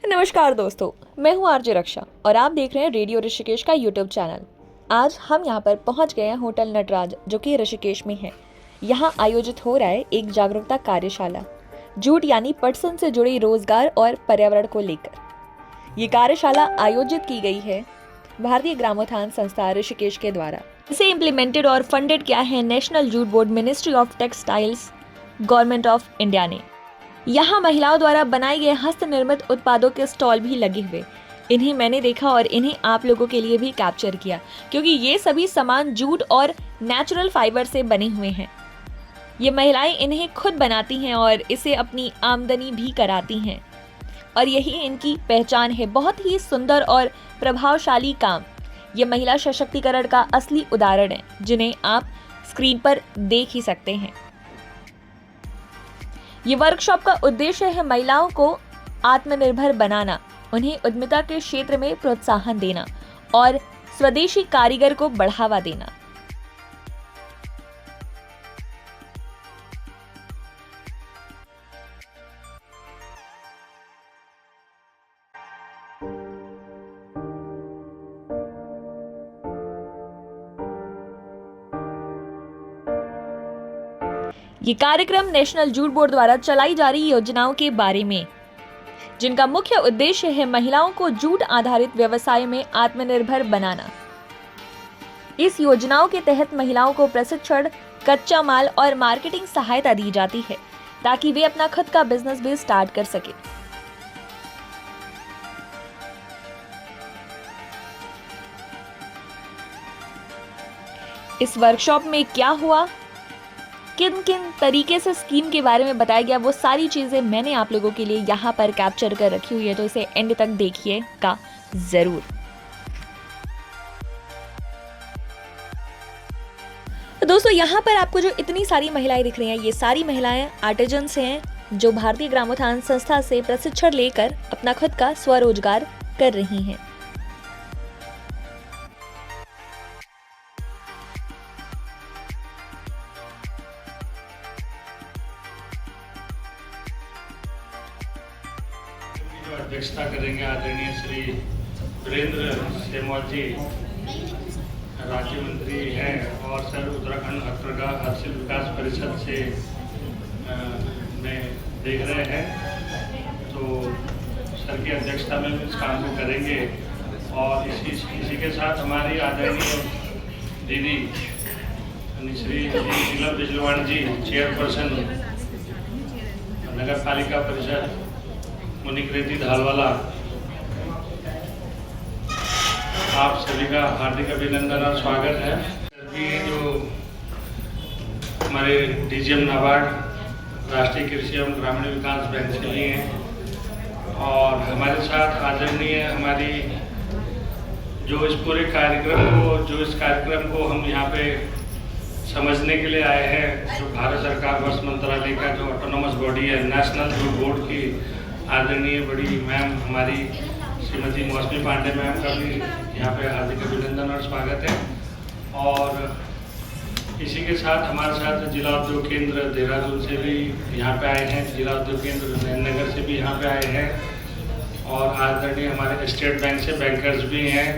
नमस्कार दोस्तों, मैं हूं आरजे रक्षा और आप देख रहे हैं रेडियो ऋषिकेश का यूट्यूब चैनल। आज हम यहां पर पहुंच गए हैं होटल नटराज, जो कि ऋषिकेश में है। यहां आयोजित हो रहा है एक जागरूकता कार्यशाला, जूट यानी पटसन से जुड़ी रोजगार और पर्यावरण को लेकर। ये कार्यशाला आयोजित की गई है भारतीय ग्रामोत्थान संस्था ऋषिकेश के द्वारा। इसे इम्प्लीमेंटेड और फंडेड किया है national jute board, ministry of textiles, government of India ने। यहाँ महिलाओं द्वारा बनाए गए हस्त निर्मित उत्पादों के स्टॉल भी लगे हुए। इन्हें मैंने देखा और इन्हें आप लोगों के लिए भी कैप्चर किया, क्योंकि ये सभी सामान जूट और नेचुरल फाइबर से बने हुए हैं। ये महिलाएं इन्हें खुद बनाती हैं और इसे अपनी आमदनी भी कराती हैं, और यही इनकी पहचान है। बहुत ही सुंदर और प्रभावशाली काम। ये महिला सशक्तिकरण का असली उदाहरण है, जिन्हें आप स्क्रीन पर देख ही सकते हैं। ये वर्कशॉप का उद्देश्य है महिलाओं को आत्मनिर्भर बनाना, उन्हें उद्यमिता के क्षेत्र में प्रोत्साहन देना और स्वदेशी कारीगर को बढ़ावा देना। ये कार्यक्रम नेशनल जूट बोर्ड द्वारा चलाई जा रही योजनाओं के बारे में, जिनका मुख्य उद्देश्य है महिलाओं को जूट आधारित व्यवसाय में आत्मनिर्भर बनाना। इस योजनाओं के तहत महिलाओं को प्रशिक्षण, कच्चा माल और मार्केटिंग सहायता दी जाती है, ताकि वे अपना खुद का बिजनेस भी स्टार्ट कर सके। इस वर्कशॉप में क्या हुआ, किन किन तरीके से स्कीम के बारे में बताया गया, वो सारी चीजें मैंने आप लोगों के लिए यहाँ पर कैप्चर कर रखी हुई है, तो इसे एंड तक देखिएगा जरूर। तो दोस्तों, यहाँ पर आपको जो इतनी सारी महिलाएं दिख रही हैं, ये सारी महिलाएं आर्टिजन्स हैं, जो भारतीय ग्रामोत्थान संस्था से प्रशिक्षण लेकर अपना खुद का स्वरोजगार कर रही हैं। अध्यक्षता करेंगे आदरणीय श्री वीरेंद्र सेमवाल जी, राज्य मंत्री हैं और सर उत्तराखंड हस्तशिल्प विकास परिषद से में देख रहे हैं, तो सर की अध्यक्षता में इस काम को करेंगे। और इसी के साथ हमारी आदरणीय दीदी श्री नीलम बिजलवाण जी, चेयरपर्सन नगर पालिका परिषद मुनिकृति धालवाला, आप सभी का हार्दिक अभिनंदन और स्वागत है। जो हमारे डीजीएम नाबार्ड, राष्ट्रीय कृषि एवं ग्रामीण विकास बैंक से भी हैं, और हमारे साथ आदरणीय हमारी जो इस पूरे कार्यक्रम को हम यहाँ पे समझने के लिए आए हैं, जो भारत सरकार वस्त्र मंत्रालय का जो ऑटोनोमस बॉडी है, नेशनल जूट बोर्ड की आदरणीय बड़ी मैम हमारी श्रीमती मौसमी पांडे मैम का भी यहाँ पे हार्दिक अभिनंदन और स्वागत है। और इसी के साथ हमारे साथ जिला उद्योग केंद्र देहरादून से भी यहाँ पे आए हैं, जिला उद्योग केंद्र नैननगर से भी यहाँ पे आए हैं, और आदरणीय हमारे स्टेट बैंक से बैंकर्स भी हैं,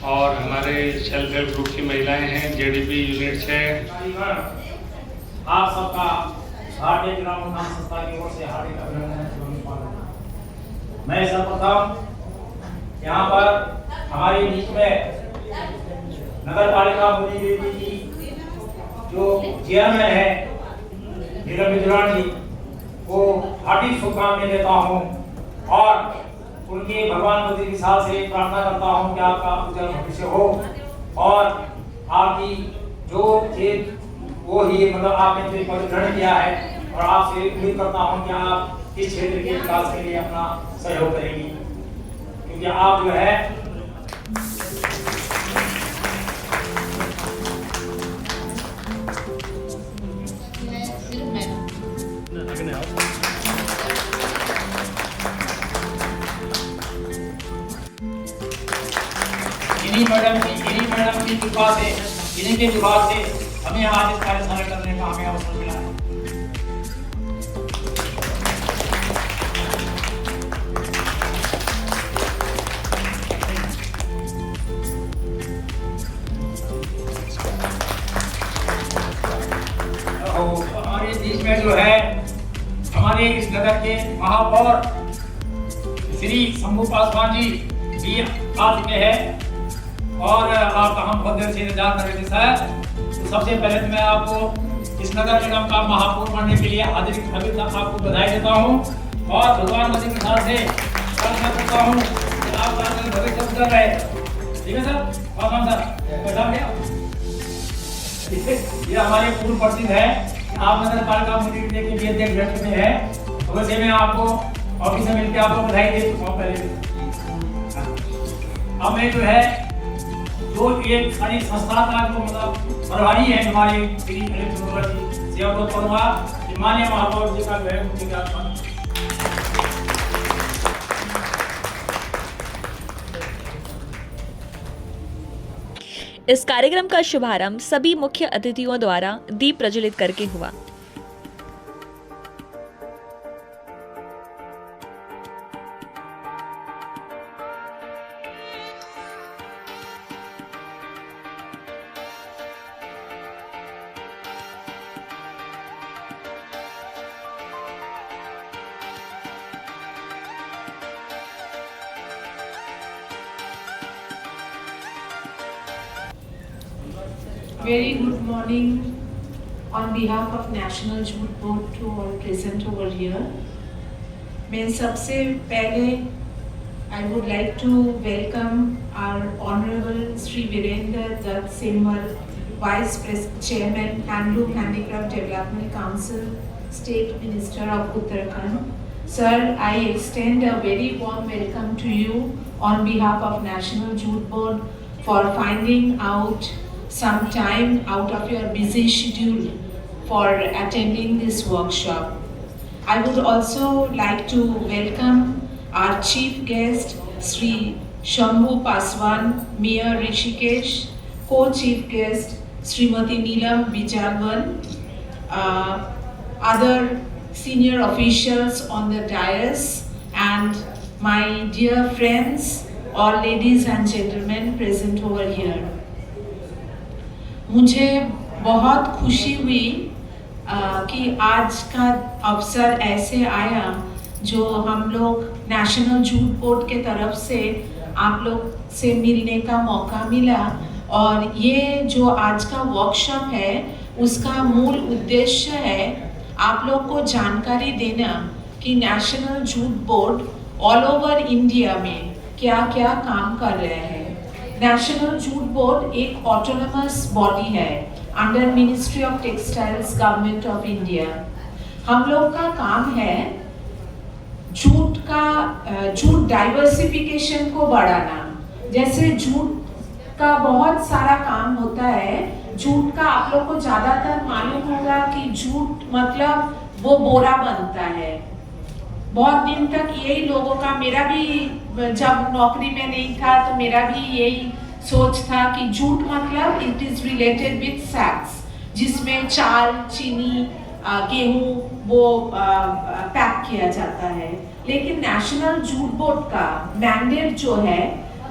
और हमारे सेल्फ हेल्प ग्रुप की महिलाएं हैं, जेडीपी यूनिट से। आप सबका भारतीय ग्रामोत्थान संस्था की ओर से हार्दिक अभिनंदन। मैं सर्वप्रथम यहाँ पर हमारे बीच में नगर पालिका मुनिकृति जी जो चेयरमैन है नीलम बिजलान जी को हार्दिक शुभकामनाएं देता हूँ, और उनके भगवान बुद्ध की साथ से प्रार्थना करता हूँ कि आपका उज्जवल भविष्य हो, और आपकी जो चीज वो ही मतलब आपने ग्रहण किया है, और आपसे उम्मीद करता हूँ कि आप इस क्षेत्र के विकास के लिए अपना सहयोग करेंगी, क्योंकि आप जो है इन्हीं मैडम की कृपा से, इन्हीं के विभाग से हमें आज इस कार्यशाला करने का हमें अवसर मिला है। और श्री शंभू पासवान जी भी आ चुके हैं और आपका हम बहुत देर से इंतजार कर रहे थे सर। तो सबसे पहले तो मैं आपको इस नगर निगम का महापौर बनने के लिए हार्दिक आपको बधाई देता हूँ और भगवान मसीह के साथ से प्रार्थना करता हूँ कि आपका भविष्य उज्जवल रहे। ठीक है सर, सर बैठा गया। ये हमारे पूर्व प्रसिद्ध है, आप नगर पालिका मीटिंग के लिए अध्यक्ष रह चुके हैं, तो वैसे मैं आपको ऑफिस में मिलकर आपको बधाई दे चुका हूँ पहले। अब मैं जो है जो एक सारी संस्था का जो मतलब प्रभारी है हमारे श्री अनिल सुंदर जी से अनुरोध करूँगा कि माननीय महापौर जी का जो है उनके ज्ञापन। इस कार्यक्रम का शुभारंभ सभी मुख्य अतिथियों द्वारा दीप प्रज्वलित करके हुआ। Very good morning on behalf of National Jute Board to all present over here. मैं सबसे पहले I would like to welcome our Honorable Sri Virender Dutt Senwal, Vice Chairman, Handloom Handicraft Development Council, State Minister of Uttarakhand. Sir, I extend a very warm welcome to you on behalf of National Jute Board for finding out some time out of your busy schedule for attending this workshop. I would also like to welcome our chief guest, Sri Shambhu Paswan, Mayor Rishikesh, co-chief guest, Srimati Neelam Bijalwan, other senior officials on the dais, and my dear friends, all ladies and gentlemen present over here. मुझे बहुत खुशी हुई कि आज का अवसर ऐसे आया जो हम लोग नेशनल जूट बोर्ड के तरफ से आप लोग से मिलने का मौका मिला। और ये जो आज का वर्कशॉप है उसका मूल उद्देश्य है आप लोग को जानकारी देना कि national jute board all over India में क्या क्या काम कर रहे हैं। नेशनल जूट बोर्ड एक ऑटोनमस बॉडी है under ministry of textiles government of India. हम लोग का काम है जूट डाइवर्सिफिकेशन को बढ़ाना। जैसे जूट का बहुत सारा काम होता है, जूट का आप लोग को ज्यादातर मालूम होगा कि जूट मतलब वो बोरा बनता है। बहुत दिन तक यही लोगों का, मेरा भी जब नौकरी में नहीं था तो मेरा भी यही सोच था कि जूट मतलब इट इज रिलेटेड विद सैक्स, जिसमें चाल, चीनी, गेहूं वो पैक किया जाता है। लेकिन नेशनल जूट बोर्ड का मैंडेट जो है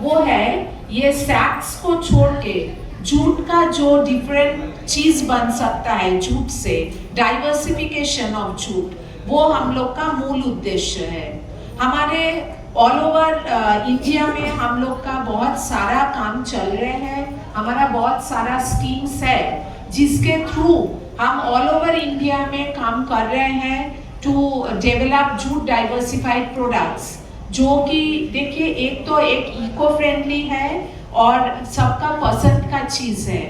वो है ये सैक्स को छोड़ के जूट का जो डिफरेंट चीज बन सकता है जूट से, डाइवर्सिफिकेशन ऑफ जूट, वो हम लोग का मूल उद्देश्य है। हमारे ऑल ओवर इंडिया में हम लोग का बहुत सारा काम चल रहे हैं। हमारा बहुत सारा स्कीम्स है जिसके थ्रू हम ऑल ओवर इंडिया में काम कर रहे हैं to develop jute diversified products, जो कि देखिए एक तो एक इको फ्रेंडली है और सबका पसंद का चीज है।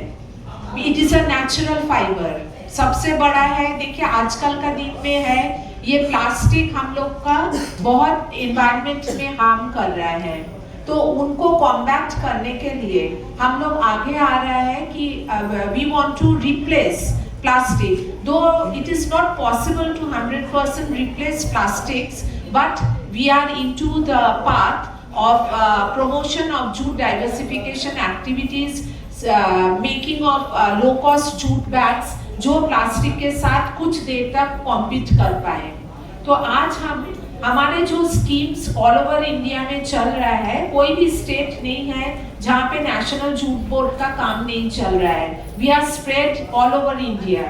It is a natural fibre. सबसे बड़ा है, देखिए आजकल का दिन में है ये प्लास्टिक हम लोग का बहुत एनवायरनमेंट में हार्म कर रहा है, तो उनको कॉम्बैक्ट करने के लिए हम लोग आगे आ रहे हैं कि we want to replace plastic. Though it is not possible to 100% replace plastics, but we are into the path of promotion of jute diversification activities, making of low-cost jute bags, जो प्लास्टिक के साथ कुछ देर तक compete कर पाए। तो आज हम हमारे जो स्कीम्स ऑल ओवर इंडिया में चल रहा है, कोई भी स्टेट नहीं है जहाँ पे नेशनल जूट बोर्ड का काम नहीं चल रहा है। We are spread all over India.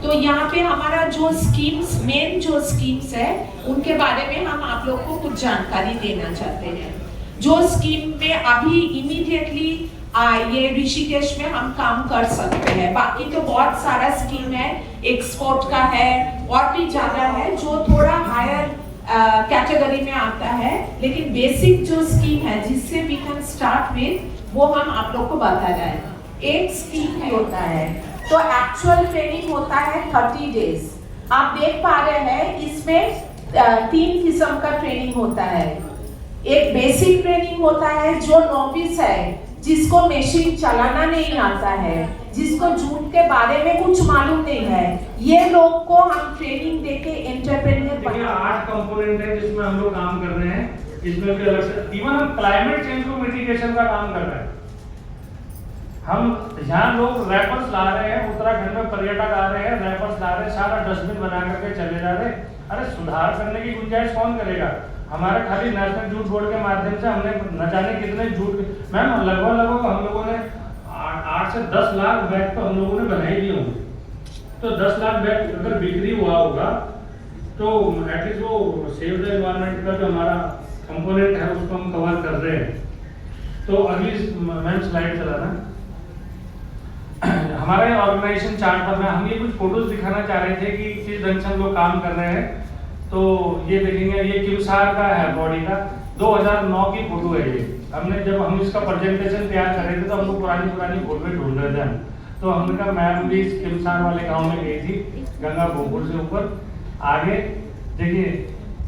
तो यहाँ पे हमारा जो स्कीम्स, मेन जो स्कीम्स है उनके बारे में हम आप लोग को कुछ जानकारी देना चाहते हैं। जो स्कीम में अभी इमीडिएटली ये ऋषिकेश में हम काम कर सकते हैं। बाकी तो बहुत सारा स्कीम है, एक्सपोर्ट का है और भी ज्यादा है जो थोड़ा हायर कैटेगरी में आता है, लेकिन बेसिक जो स्कीम है जिससे वी कैन स्टार्ट विद वो हम आप लोग को बता रहे हैं। एक स्कीम भी होता है तो एक्चुअल ट्रेनिंग होता है 30 डेज। आप देख पा रहे हैं इसमें 3 किस्म का ट्रेनिंग होता है। एक बेसिक ट्रेनिंग होता है जो नॉविस है, जिसको मशीन चलाना नहीं आता है, जिसको जूट के बारे में कुछ मालूम नहीं है, ये लोग को हम ट्रेनिंग देके एंटरप्रेन्योर देखिए 8 कंपोनेंट है जिसमें हम लोग काम कर रहे हैं। इसमें भी अलग से इवन हम क्लाइमेट चेंज को मिटिगेशन का काम कर रहे हैं। हम यहाँ लोग रैपर्स ला रहे हैं, उत्तराखंड में पर्यटक आ रहे हैं, रैपर्स ला रहे हैं, सारा डस्टबिन बना करके चले जा रहे हैं। अरे सुधार करने की गुंजाइश कौन करेगा? हमारे खाली नेशनल जूट बोर्ड के माध्यम से हमने न जाने कितने जूट, मैम लगभग हम लोगों ने 8 से 10 लाख बैग तो हम लोगों ने बनाए दिए होंगे। तो 10 लाख बैग अगर बिक्री हुआ होगा तो एटलीस्ट वो सेव द एनवायरनमेंट का जो हमारा कंपोनेंट है उसको हम कवर कर रहे हैं। तो अगली मैम स्लाइड चलाना। हमारे ऑर्गेनाइजेशन चार्ट पर में हम ये कुछ फोटोज दिखाना चाह रहे थे कि किस ढंग से हम लोग काम कर रहे हैं। तो ये देखेंगे, ये किमसार का है बॉडी का, 2009 की फोटो है ये। हमने जब हम इसका प्रेजेंटेशन तैयार कर रहे थे तो हम लोग पुरानी फोटो ढूंढ रहे थे हम। तो हमने कहा मैम भी इस किमसार वाले गांव में गई थी, गंगा भोपुर से ऊपर। आगे देखिए,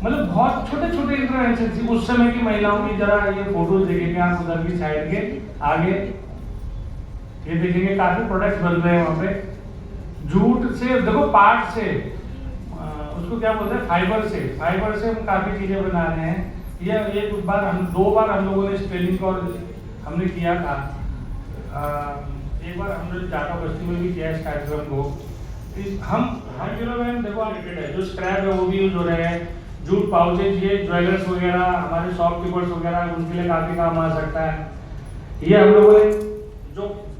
मतलब बहुत छोटे छोटे इंटरवेंशन थी उस समय की महिलाओं की। जरा ये फोटोज देखेंगे आप उधर की साइड के आगे, ये देखेंगे काफी प्रोडक्ट्स बन रहे हैं वहाँ पे जूट से। देखो पार्ट से, उसको क्या बोलते हैं, फाइबर से हम काफी चीजें बना रहे हैं। ये एक बार दो बार हम लोगों ने इस ट्रेनिंग को हमने किया था। एक बार हमने टाटा बस्ती में भी किया इस कार्यक्रम को। हम देखो है जो स्क्रैप है वो भी यूज हो रहे हैं। जूट पाउचेज, ये ज्वेलर्स वगैरह, हमारे शॉपकीपर्स वगैरह, उनके लिए काफी काम आ सकता है। ये हम लोगों ने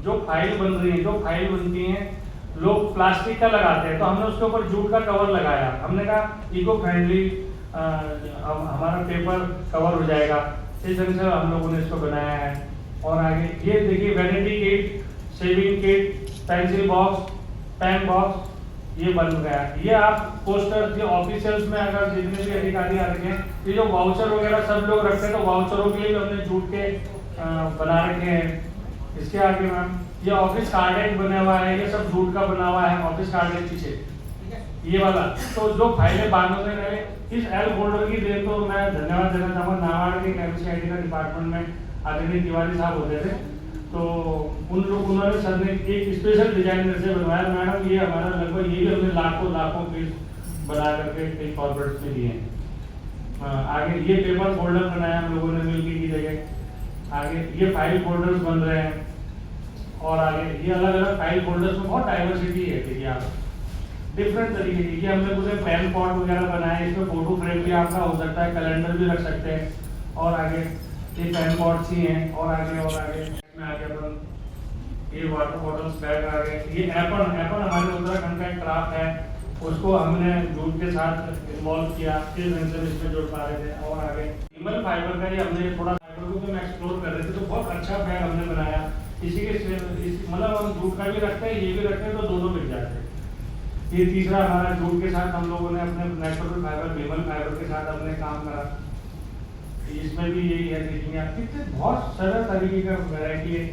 जो फाइल बन रही है, जो फाइल बनती है, लोग प्लास्टिक का लगाते हैं तो हमने उसके ऊपर जूट का कवर लगाया। हमने कहा इको फ्रेंडली हमारा पेपर कवर हो जाएगा। इस ढंग से हम लोगों ने इसको बनाया है। और आगे ये देखिए, vanity kit, shaving kit, pencil box, pen box, ये बन गया। ये आप पोस्टर, ये ऑफिशियल्स में अगर जितने भी अधिकारी आ रखे हैं, ये जो वाउचर वगैरह सब लोग रखते हैं तो वाउचरों के लिए भी हमने जूट के बना रखे हैं। इसके आगे मैम ये ऑफिस कार्डेट बना हुआ है, ये सब जूट का बना हुआ है। ऑफिस कार्डेट पीछे ये वाला, तो जो फाइलें बांधने रहे, इस एल फोल्डर की दे तो मैं धन्यवाद देना चाहूँगा। नाबार्ड के केमिस्ट्री आईटी का डिपार्टमेंट में आदरणीय तिवारी साहब होते थे, तो उन्होंने सर ने एक स्पेशल डिजाइनर से बनवाया। मैडम ये हमारा लगभग ये भी हमने लाखों पीस बना करके कई कॉर्पोरेट्स में दिए हैं। आगे ये पेपर फोल्डर बनाया हम लोगों ने मिलकर की जगह। आगे ये फाइल फोल्डर्स बन रहे हैं। और आगे ये अलग अलग फाइल फोल्डर्स में बहुत डाइवर्सिटी है। देखिए आप डिफरेंट तरीके की, ये हमने पूरे पेन पॉट वगैरह बनाए, इसमें फोटो फ्रेम भी आपका हो सकता है, कैलेंडर भी रख सकते हैं। और आगे ये पेन पॉट्स ही हैं। और आगे में आगे अपन ये वाटर बॉटल्स बैग आ गए। ये एपन हमारे उत्तराखंड का एक क्राफ्ट है, उसको हमने जूट के साथ इन्वॉल्व किया, इस ढंग से इसमें जोड़ पा रहे थे। और आगे एनिमल फाइबर का ही हमने थोड़ा फाइबर को हम एक्सप्लोर कर रहे थे, तो बहुत अच्छा बैग हमने बनाया। इसी के मतलब हम जूट का भी रखते हैं, ये भी रखते हैं, तो दोनों बिक जाते हैं। ये तीसरा हमारा जूट के साथ हम लोगों ने अपने नेचुरल फाइबर, एनिमल फाइबर के साथ हमने काम करा। इसमें भी यही है, देखेंगे आप कितने बहुत सरल तरीके का वैरायटी है।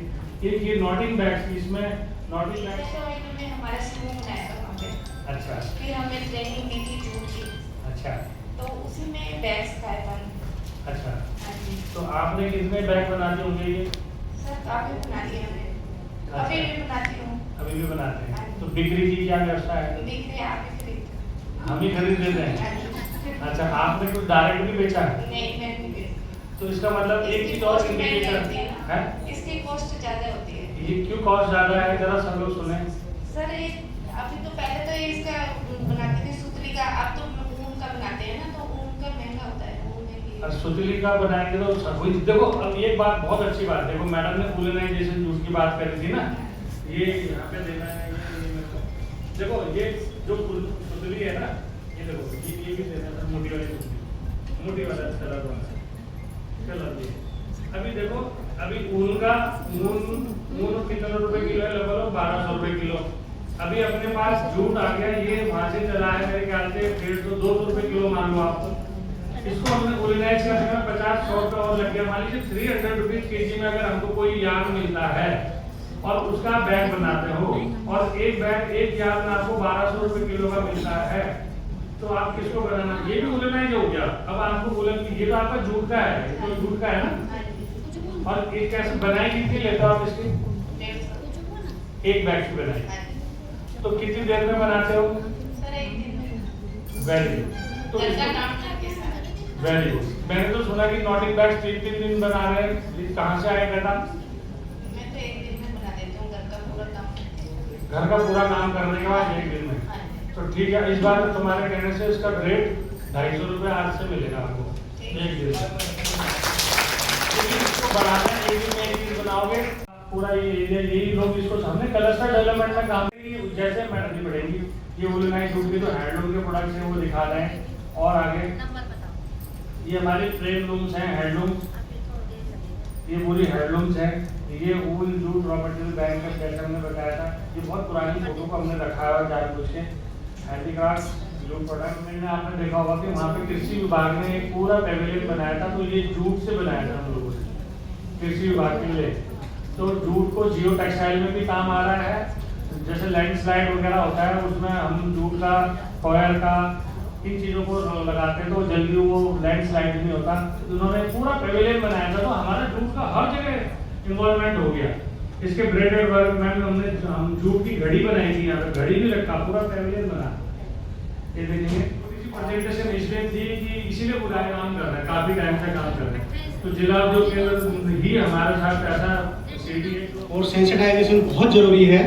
ये नॉटिंग बैग्स, इसमें नॉटिंग बैग्स हमारा समूह बनाया था वहाँ पे। अच्छा, फिर हमें ट्रेनिंग दी थी जूट की। अच्छा, तो उसी में बैग्स का था। अच्छा, हाँ जी। तो आपने कितने बैग बना दिए होंगे ये? सर काफी बना दिए हमने। अभी भी बनाती हूँ। अभी भी बनाते हैं। तो बिक्री की क्या व्यवस्था है? बिक्री आप ही खरीदते हम ही खरीद लेते हैं। हैं। अच्छा, आपने कुछ डायरेक्ट भी बेचा है? नहीं, मैं नहीं बेचती। तो इसका मतलब एक चीज और इंडिकेटर है, इसकी कॉस्ट ज्यादा होती है। ये क्यों कॉस्ट ज्यादा है, जरा सब लोग सुने। सर अभी तो पहले तो इसका बनाते थे सुतली का, अब तो ऊन का बनाते हैं ना, तो ऊन का महंगा होता है। ऊन में सुतली का बनाएंगे तो सब देखो। अब एक बात बहुत अच्छी बात, देखो मैडम ने पोलिनाइजेशन जूस की बात करी थी ना, ये यहाँ पे देना है। देखो ये जो सुतली है ना, ये देखो ये भी देना था, मोटी वाली सुतली, मोटी वाला कलर वाला कलर ये। अभी देखो अभी ऊन कितने रुपए किलो है, लगभग 1200 रुपए किलो। अभी अपने पास जूट आ गया, ये वहां से चला है मेरे ख्याल से 150-200 रुपए किलो मान लो आप। इसको हमने वुलनाइज करने में 50-100 रुपए और लग गया। मान लीजिए 300 रुपीज केजी में अगर हमको कोई यार्न मिलता है और उसका बैग बनाते हो और एक यार्न आपको 1200 रुपए किलो का मिलता है, तो आप किसको बनाना, ये भी वुलनाइज हो गया। अब आपको वुलन, ये तो आपका जूट का है, ये तो जूट का है ना। और एक कैसे बनाई कितनी लेते हो आप इसकी, 150 एक बैग की बनाई तो कितनी देर में बनाते हो? सर 1 दिन में। Very good. तो घर का काम करके सारा। Very good. मैंने तो सुना कि नॉटिंग बैग्स 3-3 दिन बना रहे हैं, ये कहाँ से आया डाटा? मैं तो 1 दिन में बना देती हूँ घर का पूरा काम करके। घर का पूरा काम करने के बाद 1 दिन में। हाँ जी। तो ठीक है, इस बार तुम्हारे कहने से इसका रेट 250 रुपये आज से मिलेगा आपको 1 दिन में। इसको बनाना है, 1 दिन में 1 दिन बनाओगे पूरा ये एरिया, यही लोग इसको हमने क्लस्टर डेवलपमेंट में काम की। जैसे मैडम जी बढ़ेंगी, ये वुलनाइज जूट की तो हैंडलूम के प्रोडक्ट्स हैं वो दिखा रहे हैं। और आगे ये हमारी फ्रेम लूम्स हैं, हैंडलूम, ये पूरी हैंडलूम्स हैं। ये वूल जूट रॉ मटेरियल बैंक का जैसे हमने बताया था, ये बहुत पुरानी फोटो को हमने रखा है जानबूझ के। हैंडीक्राफ्ट जूट प्रोडक्ट में आपने देखा होगा कि वहाँ पे कृषि विभाग ने एक पूरा पेविलियन बनाया था, तो ये जूट से बनाया था हम लोगों ने कृषि विभाग के लिए। तो जूट को जियो टेक्सटाइल में भी काम आ रहा है। जैसे लैंडस्लाइड वगैरह होता है उसमें हम जूट का, कॉयर का, इन चीज़ों को लगाते हैं तो जल्दी वो लैंडस्लाइड नहीं होता। तो उन्होंने पूरा पेविलियन बनाया था, तो हमारा जूट का हर जगह इन्वॉल्वमेंट हो गया। इसके ब्रेडेड वर्क में हम जूट की घड़ी बनाई थी, यहाँ पे घड़ी भी रखा, पूरा पेविलियन बना। ये देखेंगे प्रेजेंटेशन इसलिए थी कि इसीलिए पूरा काम कर रहे हैं, काफी टाइम से काम कर रहे हैं। तो जिला उद्योग केंद्र ही हमारे साथ ऐसा सिटी है। और सेंसिटाइजेशन बहुत जरूरी है,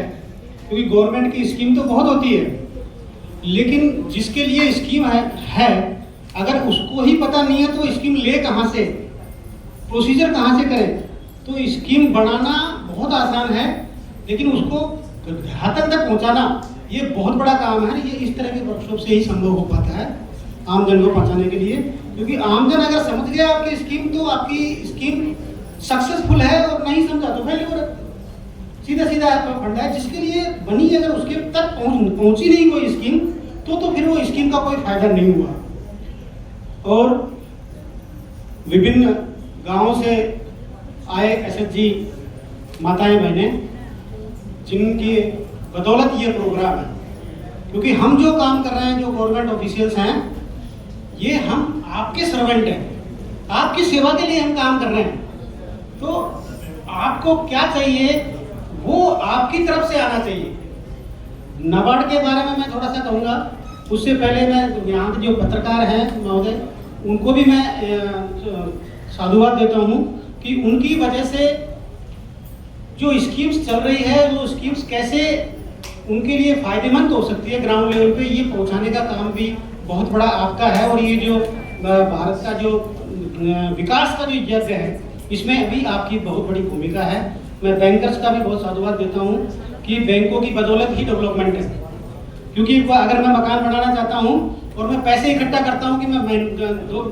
क्योंकि गवर्नमेंट की स्कीम तो बहुत होती है, लेकिन जिसके लिए स्कीम है अगर उसको ही पता नहीं है तो स्कीम ले कहाँ से, प्रोसीजर कहाँ से करें। तो स्कीम बनाना बहुत आसान है, लेकिन उसको हाथ तक पहुँचाना ये बहुत बड़ा काम है। ये इस तरह के वर्कशॉप से ही संभव हो पाता है आमजन को पहुँचाने के लिए, क्योंकि आमजन अगर समझ गया आपकी स्कीम तो आपकी स्कीम सक्सेसफुल है, और नहीं समझा तो फेल्योर है। सीधा सीधा फंडा है, जिसके लिए बनी अगर उसके तक पहुंची नहीं कोई स्कीम तो फिर वो स्कीम का कोई फायदा नहीं हुआ। और विभिन्न गांवों से आए एसएचजी माताएं बहनें, जिनकी बदौलत ये प्रोग्राम है, क्योंकि हम जो काम कर रहे हैं, जो गवर्नमेंट ऑफिशियल्स हैं, ये हम आपके सर्वेंट हैं, आपकी सेवा के लिए हम काम कर रहे हैं। तो आपको क्या चाहिए वो आपकी तरफ से आना चाहिए। नाबार्ड के बारे में मैं थोड़ा सा कहूँगा, उससे पहले मैं यहाँ के जो पत्रकार हैं महोदय, उनको भी मैं साधुवाद देता हूँ कि उनकी वजह से जो स्कीम्स चल रही है वो स्कीम्स कैसे उनके लिए फायदेमंद हो सकती है ग्राउंड लेवल पे, ये पहुँचाने का काम भी बहुत बड़ा आपका है। और ये जो भारत का जो विकास का जो यज्ञ है, इसमें अभी आपकी बहुत बड़ी भूमिका है। मैं बैंकर्स का भी बहुत साधुवाद देता हूँ कि बैंकों की बदौलत ही डेवलपमेंट है, क्योंकि अगर मैं मकान बनाना चाहता हूँ और मैं पैसे इकट्ठा करता हूँ कि मैं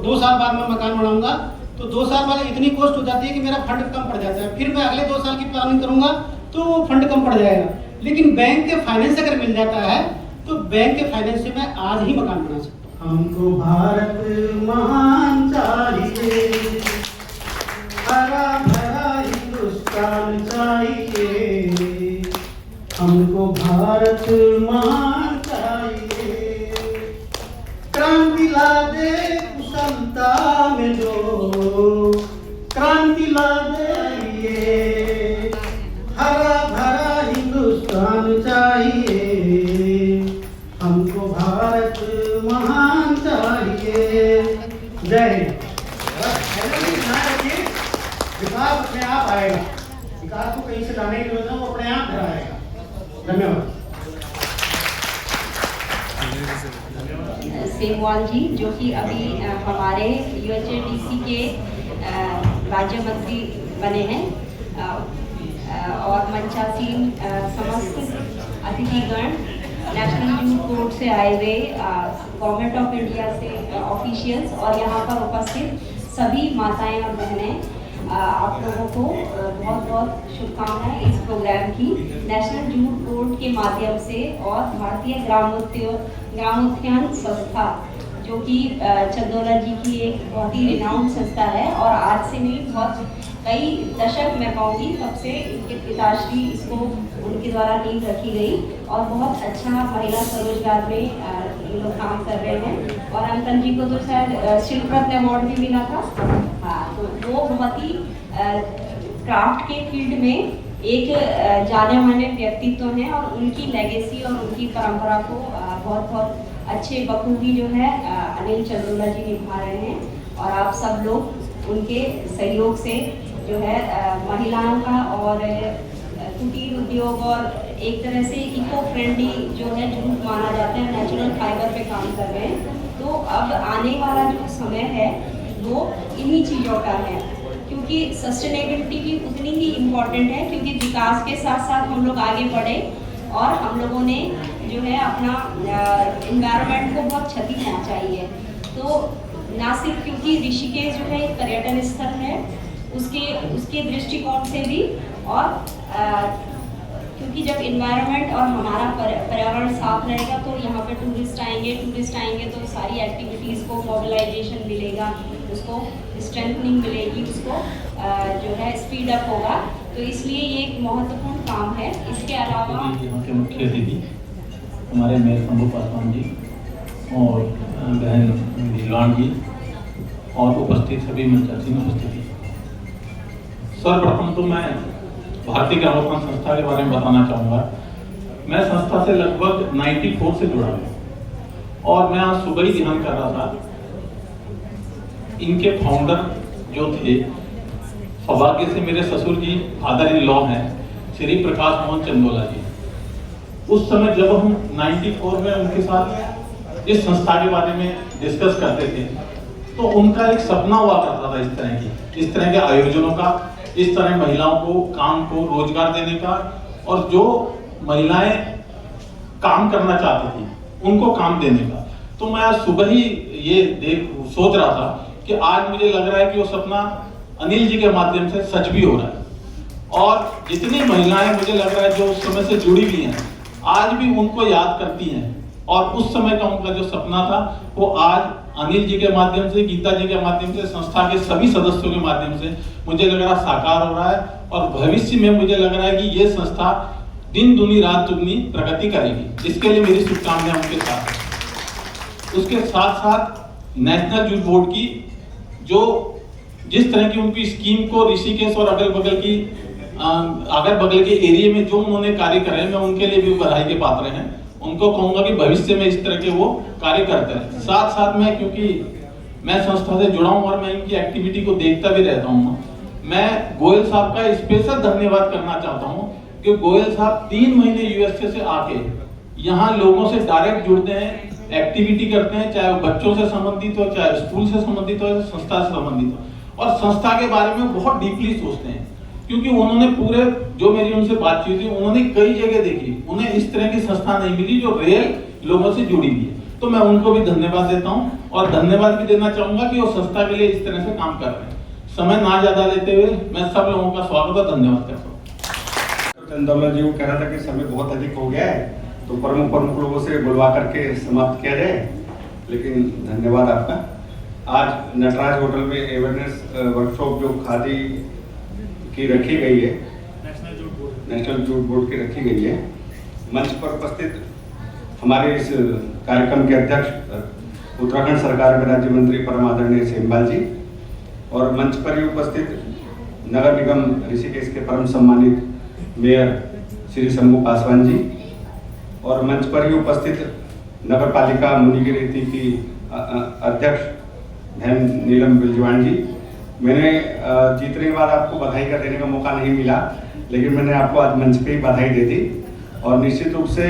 2 साल बाद मैं मकान बनाऊंगा, तो 2 साल बाद इतनी कॉस्ट हो जाती है कि मेरा फंड कम पड़ जाता है। फिर मैं अगले 2 साल की प्लानिंग करूंगा तो वो फंड कम पड़ जाएगा। लेकिन बैंक के फाइनेंस अगर मिल जाता है तो बैंक के फाइनेंस से मैं आज ही मकान बना सकता हूँ। हमको भारत महान चाहिए, हरा भरा हिंदुस्तान चाहिए, हमको भारत महान चाहिए। क्रांति ला दे कुशलता में जो, क्रांति ला दे ये, हरा भरा हिंदुस्तान चाहिए, हमको भारत महान चाहिए। जय हिंद। विकास अपने आप आएगा, विकास को कहीं से लाने की जरूरत है, वो अपने आप घर आएगा। धन्यवाद। सेमवाल जी, जो कि अभी हमारे UHDC के राज्य मंत्री बने हैं, और मंचासीन समस्त अतिथिगण, नेशनल जूट बोर्ड से आए हुए गवर्नमेंट ऑफ इंडिया से ऑफिशियल्स और यहाँ पर उपस्थित सभी माताएं और बहनें, आप लोगों को बहुत बहुत शुभकामनाएं इस प्रोग्राम की। नेशनल जूट बोर्ड के माध्यम से और भारतीय ग्रामोत्थान संस्था, जो कि चंदोला जी की एक बहुत ही रिनाउंड संस्था है और आज से नहीं, बहुत कई दशक मैं कहूँगी तब से इनके पिताश्री इसको उनके द्वारा नींव रखी गई और बहुत अच्छा महिला स्वरोजगार में ये लोग काम कर रहे हैं। और अंकल जी को तो शायद शिल्प रत्न अवार्ड भी मिला था। हाँ, तो वो बहुत ही क्राफ्ट के फील्ड में एक जाने माने व्यक्तित्व हैं और उनकी लेगेसी और उनकी परंपरा को बहुत बहुत अच्छे बखूबी जो है अनिल चंदोला जी निभा रहे हैं। और आप सब लोग उनके सहयोग से जो है महिलाओं का और कुटीर उद्योग और एक तरह से इको फ्रेंडली जो है जूट माना जाता है, नेचुरल फाइबर पे काम कर रहे हैं। तो अब आने वाला जो समय है वो इन्हीं चीज़ों का है, क्योंकि सस्टेनेबिलिटी भी उतनी ही इम्पॉर्टेंट है, क्योंकि विकास के साथ साथ हम लोग आगे बढ़े और हम लोगों ने जो है अपना इन्वायरमेंट को बहुत क्षति पहुँचाई है। तो ना सिर्फ क्योंकि ऋषिकेश जो है एक पर्यटन स्थल है, उसके दृष्टिकोण से भी, और क्योंकि जब इन्वायरमेंट और हमारा पर्यावरण साफ रहेगा तो यहाँ पे टूरिस्ट आएंगे तो सारी एक्टिविटीज़ को मोबिलाइजेशन मिलेगा, उसको स्ट्रेंथनिंग मिलेगी, उसको जो है स्पीड अप होगा। तो इसलिए ये एक महत्वपूर्ण काम है। इसके अलावा यहाँ के मुख्य अतिथि हमारे मेयर शंभू पासवान जी और बहन भिलवान जी और उपस्थित सभी मंचासी में उपस्थिति। सर्वप्रथम तो मैं भारतीय ग्रामोत्थान संस्था के बारे में बताना चाहूँगा। मैं संस्था से लगभग 94 से जुड़ा हूँ और मैं आज सुबह ही ध्यान कर रहा था। इनके फाउंडर जो थे, सौभाग्य से मेरे ससुर जी फादर इन लॉ हैं, श्री प्रकाश मोहन चंदोला जी। उस समय जब हम 94 में उनके साथ इस संस्था के बारे में डिस्कस करते थे तो उनका एक सपना हुआ करता था इस तरह के आयोजनों का, इस तरह महिलाओं को काम को रोजगार देने का, और जो महिलाएं काम करना चाहती थी उनको काम देने का। तो मैं आज सुबह ही ये सोच रहा था कि आज मुझे लग रहा है कि वो सपना अनिल जी के माध्यम से सच भी हो रहा है। और जितनी महिलाएं मुझे लग रहा है जो उस समय से जुड़ी हुई हैं, आज भी उनको याद करती हैं, और उस समय का उनका जो सपना था वो आज अनिल जी के माध्यम से, गीता जी के माध्यम से, संस्था के सभी सदस्यों के माध्यम से मुझे लग रहा साकार हो रहा है। और भविष्य में मुझे लग रहा है कि ये संस्था दिन दुनी रात दुगनी प्रगति करेगी। इसके लिए मेरी शुभकामनाएं उनके साथ। उसके साथ साथ नेशनल जूट बोर्ड की जो जिस तरह की उनकी स्कीम को ऋषिकेश और अगल बगल के एरिया में जो उन्होंने कार्य करे, मैं उनके लिए भी बधाई के पात्र हैं। उनको कहूंगा कि भविष्य में इस तरह के वो कार्य करते हैं। साथ साथ में, क्योंकि मैं संस्था से जुड़ा हूं और मैं इनकी एक्टिविटी को देखता भी रहता हूं, मैं गोयल साहब का स्पेशल धन्यवाद करना चाहता हूं कि गोयल साहब 3 महीने यूएसए से आके यहाँ लोगों से डायरेक्ट जुड़ते हैं, एक्टिविटी करते हैं, चाहे वो बच्चों से संबंधित हो, चाहे स्कूल से संबंधित हो, संस्था से संबंधित हो, और संस्था के बारे में बहुत डीपली सोचते हैं। क्योंकि उन्होंने पूरे जो मेरी उनसे बातचीत हुई, उन्होंने कई जगह देखी, उन्हें इस तरह की संस्था नहीं मिली जो रियल लोगों से जुड़ी हुई है। तो मैं उनको भी धन्यवाद देता हूं और धन्यवाद भी देना चाहूंगा कि वो संस्था के लिए इस तरह से काम कर रहे हैं। समय ना ज्यादा लेते हुए मैं सब लोगों का स्वागत और धन्यवाद करता हूँ। चंदोला जी को कह रहा था कि समय बहुत अधिक हो गया है, तो प्रमुख लोगों से बुलवा करके समाप्त किया जाए, लेकिन धन्यवाद आपका। आज नटराज होटल में अवेयरनेस वर्कशॉप जो खादी की रखी गई है, नेशनल जूट बोर्ड की रखी गई है, मंच पर उपस्थित हमारे इस कार्यक्रम के अध्यक्ष उत्तराखंड सरकार के राज्य मंत्री परम आदरणीय सेमवाल जी, और मंच पर ही उपस्थित नगर निगम ऋषिकेश के परम सम्मानित मेयर श्री शंभू पासवान जी, और मंच पर ही उपस्थित नगर पालिका मुनिगिरेती की अध्यक्ष बहन नीलम बिलजवान जी। मैंने जीतने के बाद आपको बधाई का देने का मौका नहीं मिला, लेकिन मैंने आपको आज मंच पे ही बधाई दे दी, और निश्चित रूप से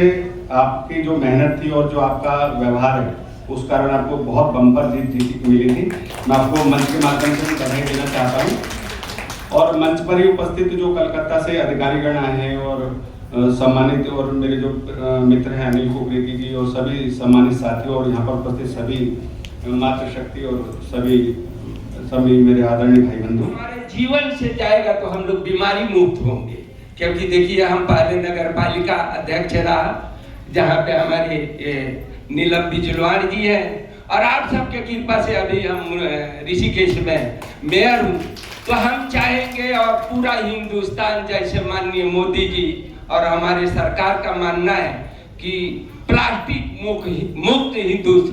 आपकी जो मेहनत थी और जो आपका व्यवहार है उस कारण आपको बहुत बम्पर जीत मिली थी। मैं आपको मंच के माध्यम से भी बधाई देना चाहता हूँ। और मंच पर ही उपस्थित जो कलकत्ता से अधिकारीगण आए हैं और सम्मानित और मेरे जो मित्र हैं अनिल कुकरेती जी और सभी सम्मानित साथियों और यहाँ पर उपस्थित सभी मातृशक्ति और सभी मेरे आदरणीय भाई बंधु। हमारे जीवन से जाएगा तो हम लोग बीमारी मुक्त होंगे, क्योंकि देखिए हम पहले नगर पालिका अध्यक्ष रहा, जहाँ पे हमारे नीलम बिजलवाड़ जी हैं, और आप सबके कृपा से अभी हम ऋषिकेश में मेयर हूँ। तो हम चाहेंगे और पूरा हिंदुस्तान, जैसे माननीय मोदी जी और हमारे सरकार का मानना है कि प्लास्टिक मुक्त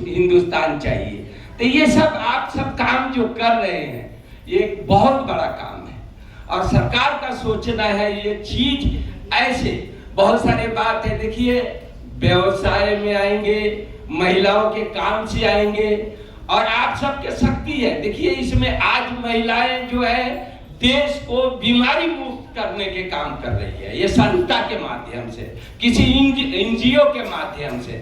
हिंदुस्तान चाहिए। तो ये सब आप सब काम जो कर रहे हैं ये एक बहुत बड़ा काम है, और सरकार का सोचना है ये चीज ऐसे बहुत सारे बात है। देखिए व्यवसाय में आएंगे, महिलाओं के काम से आएंगे, और आप सबके शक्ति है। देखिए इसमें आज महिलाएं जो है देश को बीमारी मुक्त करने के काम कर रही है, ये संस्था के माध्यम से, किसी एनजीओ के माध्यम से।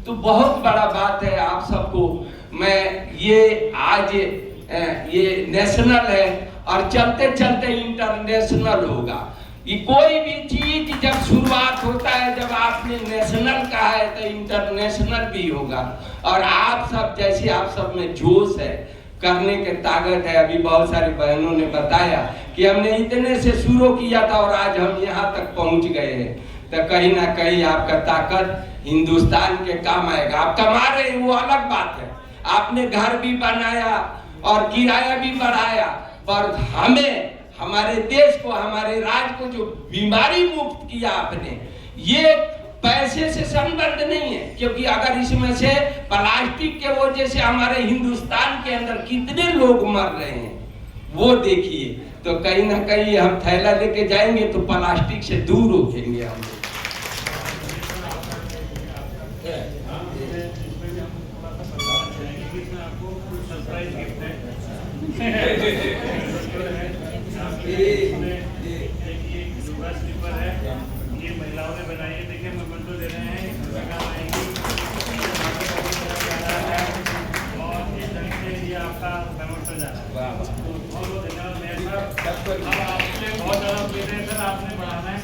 तो बहुत बड़ा बात है आप सबको। मैं ये आज ये नेशनल है और चलते चलते इंटरनेशनल होगा। ये कोई भी चीज जब शुरुआत होता है, जब आपने नेशनल कहा है तो इंटरनेशनल भी होगा। और आप सब जैसे आप सब में जोश है, करने के ताकत है। अभी बहुत सारे बहनों ने बताया कि हमने इतने से शुरू किया था और आज हम यहाँ तक पहुँच गए हैं। तो कहीं ना कहीं आपका ताकत हिंदुस्तान के काम आएगा। आप कमा रहे हैं वो अलग बात है, आपने घर भी बनाया और किराया भी बढ़ाया, पर हमें, हमारे देश को, हमारे राज्य को जो बीमारी मुक्त किया आपने, ये पैसे से संबंध नहीं है। क्योंकि अगर इसमें से प्लास्टिक के वजह से हमारे हिंदुस्तान के अंदर कितने लोग मर रहे हैं वो देखिए। तो कहीं ना कहीं हम थैला लेके जाएंगे तो प्लास्टिक से दूर हो जाएंगे हम लोग। ये महिलाओं ने बनाई है, देखिए मेमोंटो तो दे रहे हैं, और इस ढंग से ये आपका मेमोंटो जा रहा है। तो बहुत बहुत धन्यवाद मेयर साहब। अब आपसे बहुत ज़्यादा उम्मीद है सर, आपने बढ़ाना है।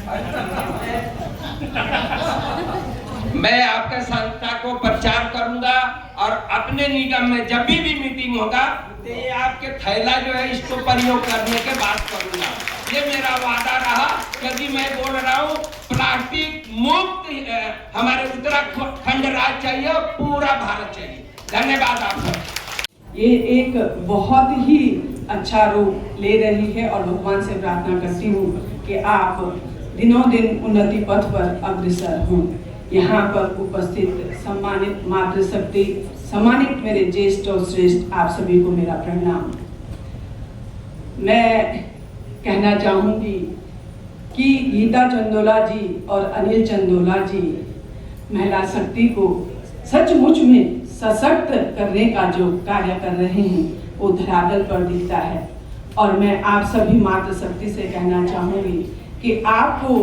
मैं आपके संस्था को प्रचार करूंगा और अपने निगम में जब भी मीटिंग होगा तो ये आपके थैला जो है इसको प्रयोग करने के बात करूंगा। ये मेरा वादा रहा, क्योंकि मैं बोल रहा हूँ प्लास्टिक मुक्त हमारे उत्तराखंड राज्य चाहिए और पूरा भारत चाहिए। धन्यवाद आप सब। ये एक बहुत ही अच्छा रूप ले रही है और भगवान से प्रार्थना करती हूँ कि आप दिनों दिन उन्नति पथ पर अग्रसर हों। यहाँ पर उपस्थित सम्मानित मातृशक्ति, सम्मानित मेरे ज्येष्ठ और श्रेष्ठ, आप सभी को मेरा प्रणाम। मैं कहना चाहूँगी कि गीता चंदोला जी और अनिल चंदोला जी महिला शक्ति को सचमुच में सशक्त करने का जो कार्य कर रहे हैं वो धरातल पर दिखता है। और मैं आप सभी मातृशक्ति से कहना चाहूँगी कि आपको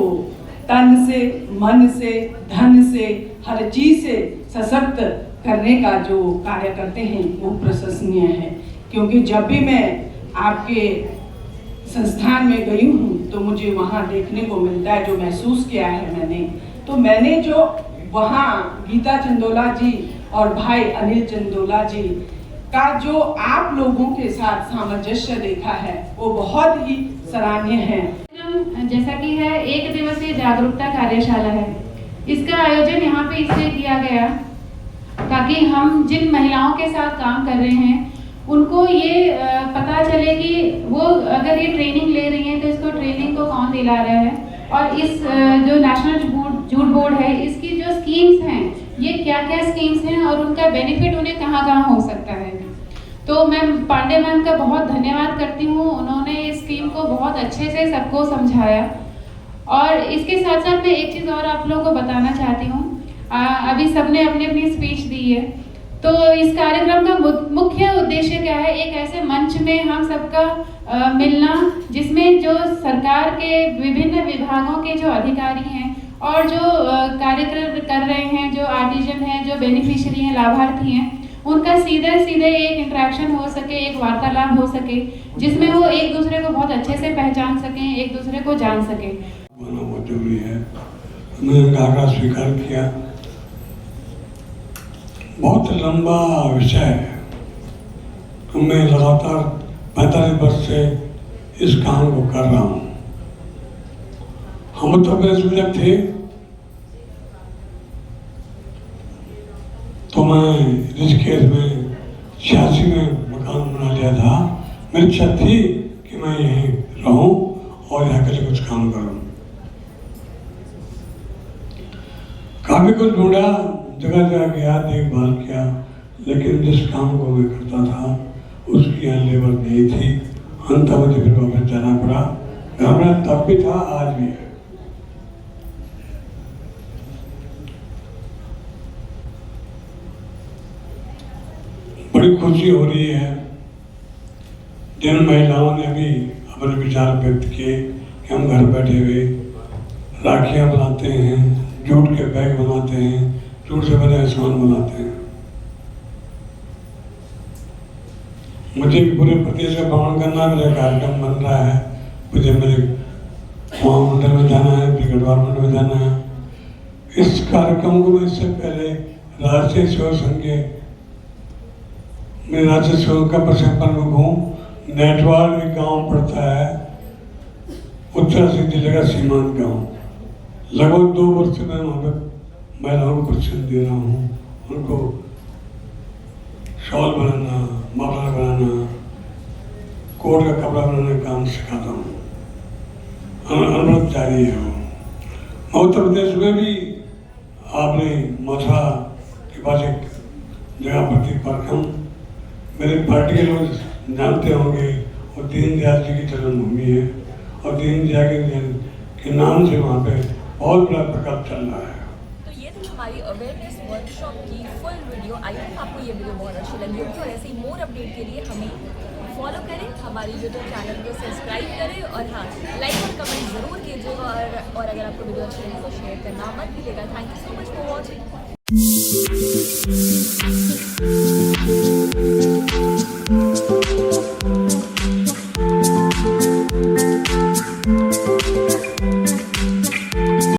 तन से, मन से, धन से, हर चीज से सशक्त करने का जो कार्य करते हैं वो प्रशंसनीय है। क्योंकि जब भी मैं आपके संस्थान में गई हूँ तो मुझे वहाँ देखने को मिलता है, जो महसूस किया है मैंने जो वहाँ गीता चंदोला जी और भाई अनिल चंदोला जी का जो आप लोगों के साथ सामंजस्य देखा है वो बहुत ही सराहनीय है। जैसा कि है एक दिवसीय जागरूकता कार्यशाला है, इसका आयोजन यहाँ पे इसलिए किया गया ताकि हम जिन महिलाओं के साथ काम कर रहे हैं उनको ये पता चले कि वो अगर ये ट्रेनिंग ले रही हैं तो इसको ट्रेनिंग को कौन दिला रहा है, और इस जो नेशनल जूट बोर्ड है इसकी जो स्कीम्स हैं ये क्या क्या स्कीम्स हैं और उनका बेनिफिट उन्हें कहाँ कहाँ हो सकता है। तो मैं पांडे मैम का बहुत धन्यवाद करती हूँ, उन्होंने इस स्कीम को बहुत अच्छे से सबको समझाया। और इसके साथ साथ मैं एक चीज़ और आप लोगों को बताना चाहती हूँ, अभी सबने अपनी अपनी स्पीच दी है, तो इस कार्यक्रम का मुख्य उद्देश्य क्या है, एक ऐसे मंच में हम सबका मिलना जिसमें जो सरकार के विभिन्न विभागों के जो अधिकारी हैं और जो कार्य कर रहे हैं, जो आर्टिजन हैं, जो बेनिफिशियरी हैं, लाभार्थी हैं, उनका सीधे एक इंटरेक्शन हो सके, एक वार्तालाप हो सके जिसमें वो एक दूसरे को बहुत अच्छे से पहचान सकें, एक दूसरे को जान सकें। जरूरी है मैंने घाघरा स्वीकार किया। बहुत लंबा विषय है। मैं लगातार 45 वर्ष से इस काम को कर रहा हूँ। हम उत्तर प्रदेश में जब थे तो मैं ऋषिकेश में 86 में मकान बना लिया था। मेरी इच्छा थी कि मैं यहीं रहूं और यहाँ के लिए कुछ काम करूं। काफी कुछ ढूंढा, जगह जगह गया, देखभाल किया, लेकिन जिस काम को मैं करता था उसकी यहाँ लेबर नहीं थी। अंत मुझे फिर वापस जाना पड़ा। घबरा तब भी था, आज भी है। बड़ी खुशी हो रही है। जिन महिलाओं ने भी अपने विचार व्यक्त किए कि हम घर बैठे हुए राखियाँ बनाते हैं, जूट के बैग बनाते हैं, जूट से बने सामान बनाते हैं। मुझे पूरे प्रदेश का भ्रमण करना, मेरा कार्यक्रम बन रहा है। मुझे मेरे मंडल में जाना है, ब्रिगेडवार मंडल में जाना है। इस कार्यक्रम को मैं इससे पहले राष्ट्रीय सेवा संघ के मैं राष्ट्रीय सेवा का प्रशिक्षण में हूँ। नेटवार एक गांव पड़ता है, उत्तराखंड जिले का सीमांत गांव। लगभग 2 वर्ष से मैं वहाँ पर महिलाओं को प्रशिक्षण दे रहा हूँ। उनको शॉल बनाना, मफलर बनाना, कोट का कपड़ा बनाने का काम सिखाता हूँ। अनुभव जारी है वो। उत्तर प्रदेश में भी आपने मथुरा के पास एक जगह पर परखम, मेरे पार्टी के लोग जानते होंगे, और दीनदयाल जी की जन्मभूमि है और दीनदयाल के नाम से वहाँ पे बहुत बड़ा प्रकल्प चल रहा है। तो ये थी हमारी अवेयरनेस वर्कशॉप की फुल वीडियो। आई होप आपको ये वीडियो बहुत अच्छी लगी होगी और ऐसे ही मोर अपडेट के लिए हमें फॉलो करें, हमारी यूट्यूब चैनल को सब्सक्राइब करें और हाँ, लाइक और कमेंट ज़रूर कीजिएगा। और अगर आपको वीडियो अच्छी लगी तो शेयर करना मत भूलिएगा। Thank you so much for watching.